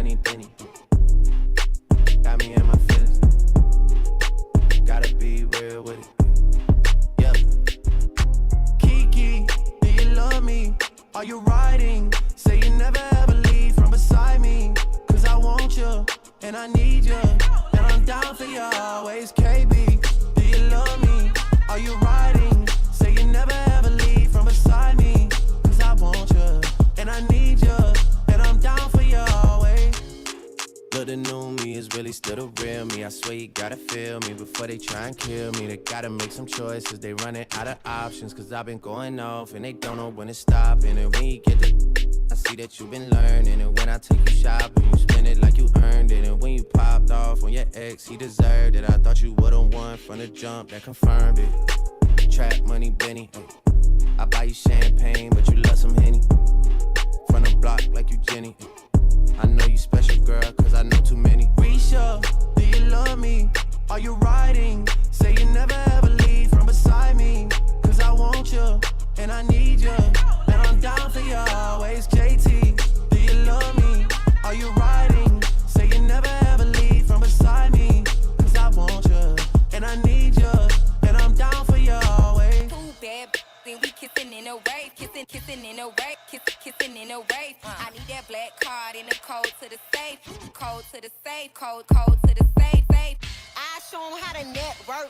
money, Benny. Got me in my feelings. Gotta be real with it. Yeah. Kiki, do you love me? Are you riding? Say you never ever leave from beside me. Cause I want you, and I need you. And I'm down for you always, KB. Do you love me? Are you riding? Say you never ever leave from beside me. Cause I want you, and I need you. And I'm down for you always. Look, the new me is really still the real me. I swear you gotta feel me before they try and kill me. They gotta make some choices, they running out of options. Cause I've been going off and they don't know when to stop. And when you get the I see that you've been learning. And when I take you shopping, you spend it like you earned it. And when you popped off on your ex, he deserved it. I thought you would've won from the jump, that confirmed it. Trap money, Benny. I buy you champagne, but you love some Henny. From the block like you Jenny. I know you special, girl, cause I know too many. Risha, do you love me? Are you riding? Say you never ever leave from beside me. Cause I want you, and I need you. And I'm down for you always, JT. Do you love me? Are you riding? Say you never ever leave from beside me. Cause I want you, and I need you. And I'm down for you always. Too bad, then we kissing in a wave. Kissing in a wave. Kissing in a wave. I need that black card in the code to the safe. Code to the safe. Code to the safe. I show 'em how to network.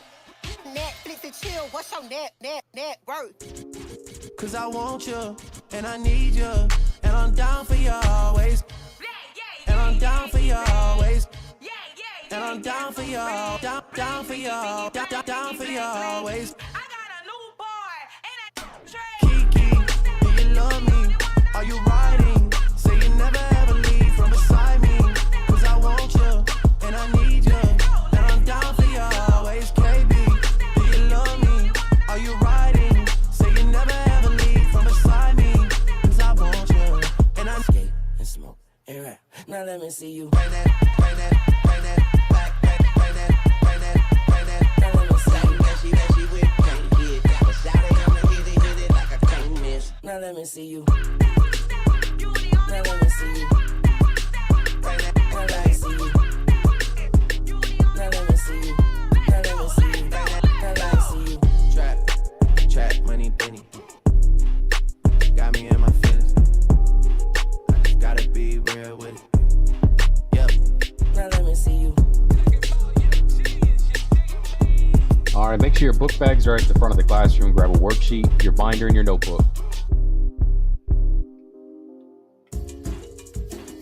Netflix and chill. What's your net worth? Cause I want you, and I need you. And I'm down for you always. And I'm down for you always. And I'm down for you, down for you, down for you always. I got a new boy and a Kiki, do you love me? Are you riding? Say you never ever leave from beside me. Cause I want you, and I need you. And I'm down for you always, KB. Do you love me? Are you riding? Say you never ever leave from beside me. Cause I want you, and I skate and smoke and rap. Now let me see you bring that, bring that, bring that, back, bring that, bring that, bring that. Now let me see you that she with can't hit. But shout it, I'ma hit it like I can't miss. Now let me see you. Now let me see you. Bring that, now let me see you. Now let me see you. Now let me see you. Bring that, now let me see you. Trap money, Benny. Got me in my feelings. I just gotta be real with it. Yep. Now let me see you. All right, make sure your book bags are at the front of the classroom. Grab a worksheet, your binder, and your notebook.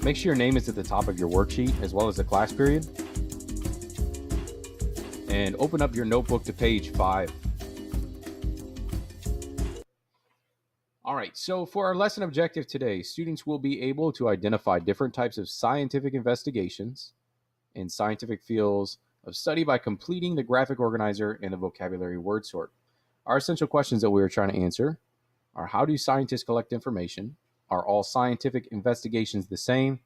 Make sure your name is at the top of your worksheet as well as the class period. And open up your notebook to page 5. All right, so for our lesson objective today, students will be able to identify different types of scientific investigations in scientific fields of study by completing the graphic organizer and the vocabulary word sort. Our essential questions that we are trying to answer are: how do scientists collect information? Are all scientific investigations the same?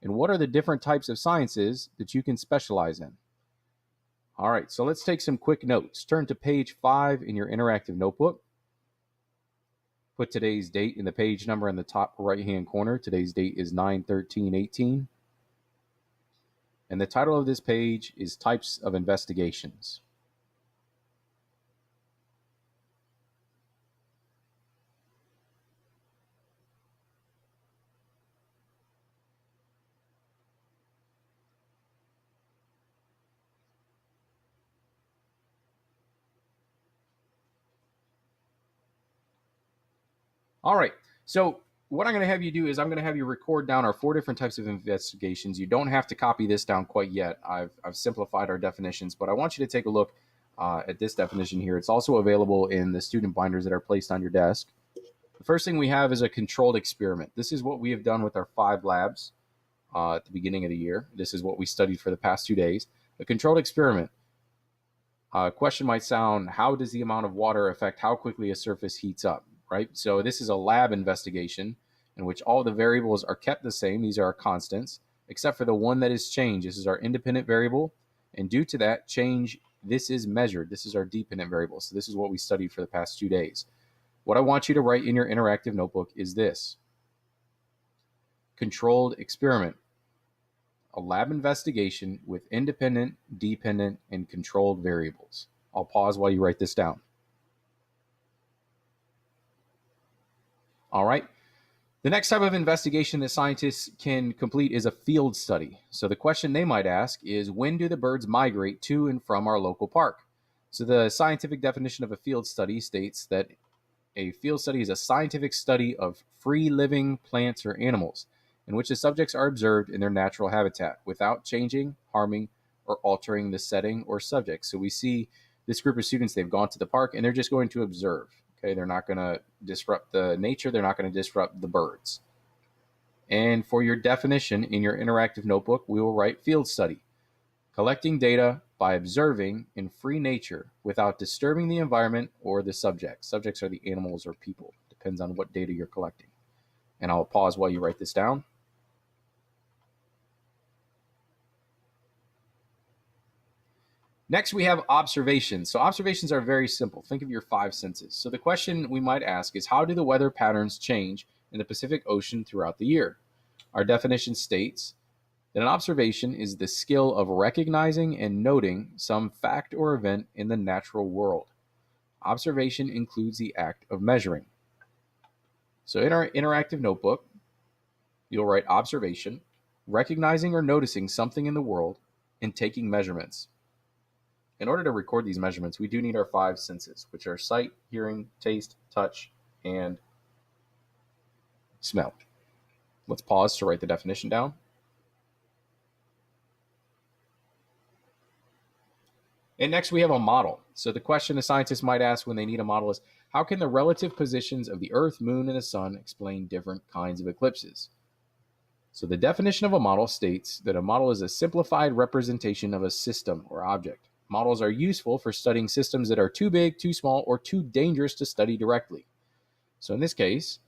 And what are the different types of sciences that you can specialize in? All right, so let's take some quick notes. Turn to page 5 in your interactive notebook. Put today's date and the page number in the top right-hand corner. Today's date is 9/13/18. And the title of this page is Types of Investigations. All right, so what I'm going to have you do is I'm going to have you record down our 4 different types of investigations. You don't have to copy this down quite yet. I've simplified our definitions, but I want you to take a look at this definition here. It's also available in the student binders that are placed on your desk. The first thing we have is a controlled experiment. This is what we have done with our 5 labs at the beginning of the year. This is what we studied for the past 2 days. A controlled experiment. Question might sound, how does the amount of water affect how quickly a surface heats up? Right? So this is a lab investigation in which all the variables are kept the same. These are our constants, except for the one that is changed. This is our independent variable. And due to that change, this is measured. This is our dependent variable. So this is what we studied for the past 2 days. What I want you to write in your interactive notebook is this: controlled experiment. a lab investigation with independent, dependent, and controlled variables. I'll pause while you write this down. All right. The next type of investigation that scientists can complete is a field study. So the question they might ask is, when do the birds migrate to and from our local park? So the scientific definition of a field study states that a field study is a scientific study of free living plants or animals in which the subjects are observed in their natural habitat without changing, harming, or altering the setting or subject. So we see this group of students, they've gone to the park and they're just going to observe. Okay, they're not going to disrupt the nature. They're not going to disrupt the birds. And for your definition in your interactive notebook, we will write field study, collecting data by observing in free nature without disturbing the environment or the subject. Subjects are the animals or people. Depends on what data you're collecting. And I'll pause while you write this down. Next, we have observations. So observations are very simple. Think of your 5 senses. So the question we might ask is, how do the weather patterns change in the Pacific Ocean throughout the year? Our definition states that an observation is the skill of recognizing and noting some fact or event in the natural world. Observation includes the act of measuring. So in our interactive notebook, you'll write observation, recognizing or noticing something in the world, and taking measurements. In order to record these measurements, we do need our 5 senses, which are sight, hearing, taste, touch, and smell. Let's pause to write the definition down. And next we have a model. So the question a scientist might ask when they need a model is, how can the relative positions of the Earth, Moon, and the Sun explain different kinds of eclipses? So the definition of a model states that a model is a simplified representation of a system or object. Models are useful for studying systems that are too big, too small, or too dangerous to study directly. So in this case,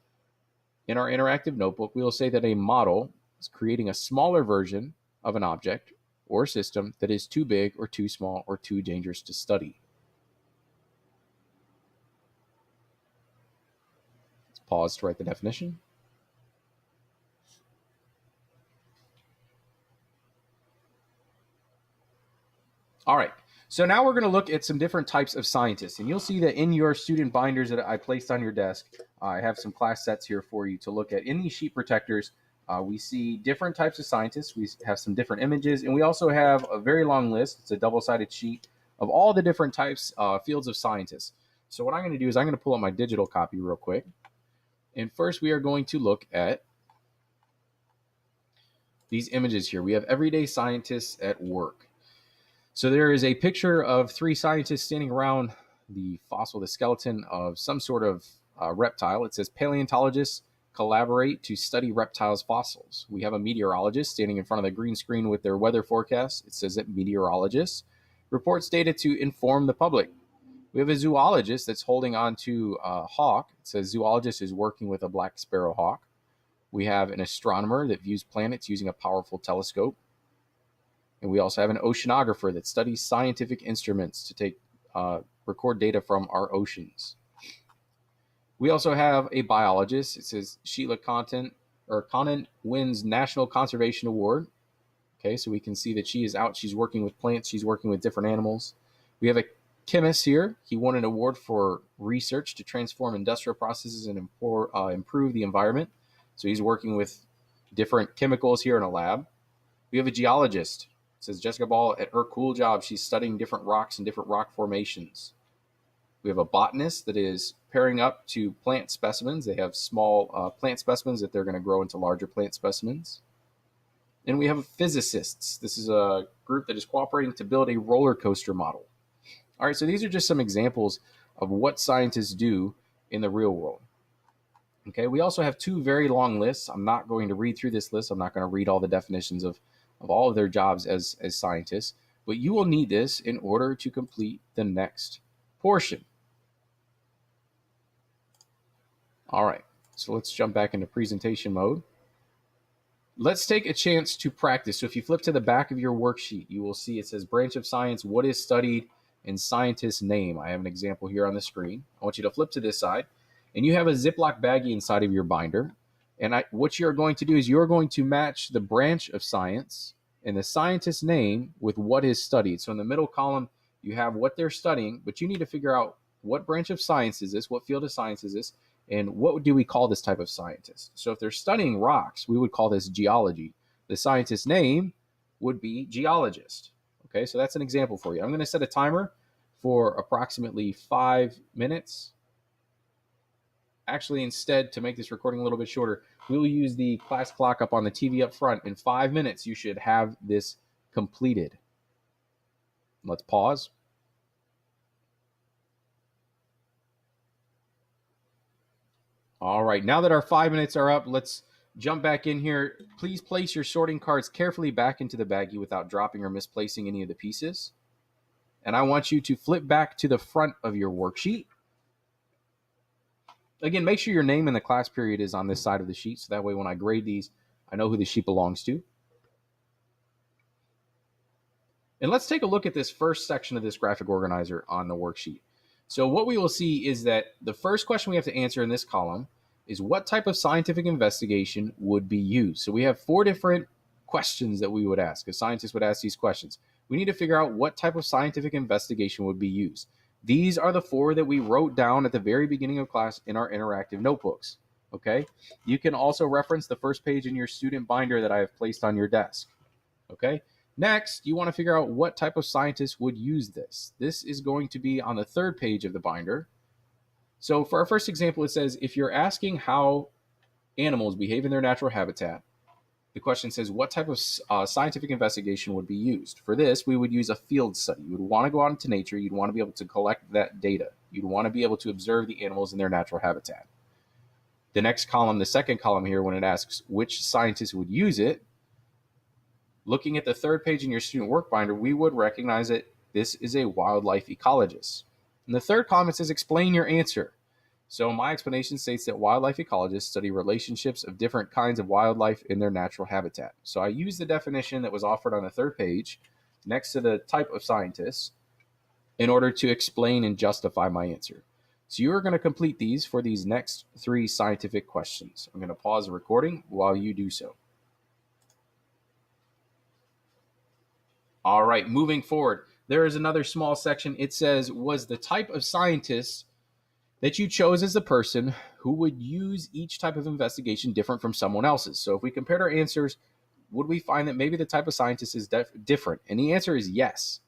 in our interactive notebook, we will say that a model is creating a smaller version of an object or system that is too big or too small or too dangerous to study. Let's pause to write the definition. All right. So now we're going to look at some different types of scientists, and you'll see that in your student binders that I placed on your desk, I have some class sets here for you to look at. In these sheet protectors, we see different types of scientists. We have some different images, and we also have a very long list. It's a double-sided sheet of all the different types, fields of scientists. So what I'm going to do is I'm going to pull up my digital copy real quick. And first we are going to look at these images here. We have everyday scientists at work. So there is a picture of 3 scientists standing around the fossil, the skeleton of some sort of reptile. It says paleontologists collaborate to study reptiles' fossils. We have a meteorologist standing in front of the green screen with their weather forecast. It says that meteorologists reports data to inform the public. We have a zoologist that's holding on to a hawk. It says zoologist is working with a black sparrow hawk. We have an astronomer that views planets using a powerful telescope. And we also have an oceanographer that studies scientific instruments to record data from our oceans. We also have a biologist. It says Sheila Conant wins National Conservation Award. Okay, so we can see that she is out. She's working with plants. She's working with different animals. We have a chemist here. He won an award for research to transform industrial processes and improve the environment. So he's working with different chemicals here in a lab. We have a geologist. It says Jessica Ball, at her cool job, she's studying different rocks and different rock formations. We have a botanist that is pairing up to plant specimens. They have small plant specimens that they're going to grow into larger plant specimens. And we have physicists. This is a group that is cooperating to build a roller coaster model. All right, so these are just some examples of what scientists do in the real world. Okay, we also have 2 very long lists. I'm not going to read through this list. I'm not going to read all the definitions of all of their jobs as scientists, but you will need this in order to complete the next portion. All right, so let's jump back into presentation mode. Let's take a chance to practice. So if you flip to the back of your worksheet, you will see it says branch of science, what is studied, and scientist name. I have an example here on the screen. I want you to flip to this side, and you have a Ziploc baggie inside of your binder. And what you're going to do is you're going to match the branch of science and the scientist's name with what is studied. So in the middle column, you have what they're studying, but you need to figure out what branch of science is this, what field of science is this, and what do we call this type of scientist. So if they're studying rocks, we would call this geology. The scientist's name would be geologist. Okay, so that's an example for you. I'm going to set a timer for approximately 5 minutes. Actually, instead, to make this recording a little bit shorter, we will use the class clock up on the TV up front. In 5 minutes, you should have this completed. Let's pause. All right, now that our 5 minutes are up, let's jump back in here. Please place your sorting cards carefully back into the baggie without dropping or misplacing any of the pieces. And I want you to flip back to the front of your worksheet. Again, make sure your name in the class period is on this side of the sheet, so that way when I grade these, I know who the sheet belongs to. And let's take a look at this first section of this graphic organizer on the worksheet. So what we will see is that the first question we have to answer in this column is what type of scientific investigation would be used. So we have 4 different questions that we would ask. A scientist would ask these questions. We need to figure out what type of scientific investigation would be used. These are the 4 that we wrote down at the very beginning of class in our interactive notebooks. Okay? You can also reference the first page in your student binder that I have placed on your desk. Okay? Next, you want to figure out what type of scientist would use this. This is going to be on the 3rd page of the binder. So for our first example, it says, if you're asking how animals behave in their natural habitat, the question says, what type of scientific investigation would be used? For this, we would use a field study. You would want to go out into nature. You'd want to be able to collect that data. You'd want to be able to observe the animals in their natural habitat. The next column, the second column here, when it asks which scientist would use it, looking at the 3rd page in your student work binder, we would recognize that this is a wildlife ecologist. In the 3rd column, it says explain your answer. So my explanation states that wildlife ecologists study relationships of different kinds of wildlife in their natural habitat. So I use the definition that was offered on the 3rd page next to the type of scientist in order to explain and justify my answer. So you are going to complete these for these next 3 scientific questions. I'm going to pause the recording while you do so. All right, moving forward, there is another small section. It says, was the type of scientist that you chose as the person who would use each type of investigation different from someone else's? So if we compared our answers, would we find that maybe the type of scientist is different? And the answer is yes.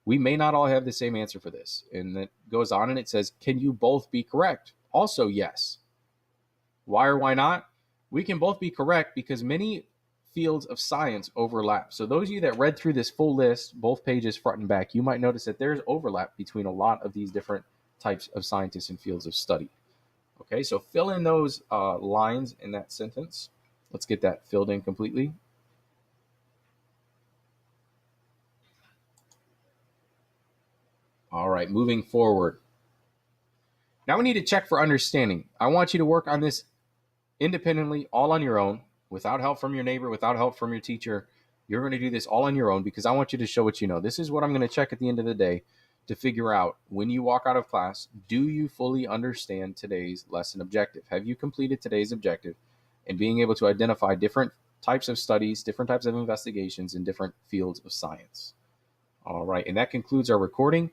We may not all have the same answer for this. And it goes on and it says, can you both be correct? Also, yes. Why or why not? We can both be correct because many fields of science overlap. So those of you that read through this full list, both pages front and back, you might notice that there's overlap between a lot of these different types of scientists and fields of study. Okay, so fill in those lines in that sentence. Let's get that filled in completely. All right, moving forward. Now we need to check for understanding. I want you to work on this independently, all on your own, without help from your neighbor, without help from your teacher. You're going to do this all on your own because I want you to show what you know. This is what I'm going to check at the end of the day to figure out when you walk out of class, do you fully understand today's lesson objective? Have you completed today's objective and being able to identify different types of studies, different types of investigations in different fields of science? All right, and that concludes our recording.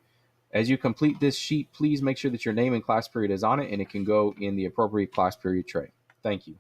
As you complete this sheet, please make sure that your name and class period is on it and it can go in the appropriate class period tray. Thank you.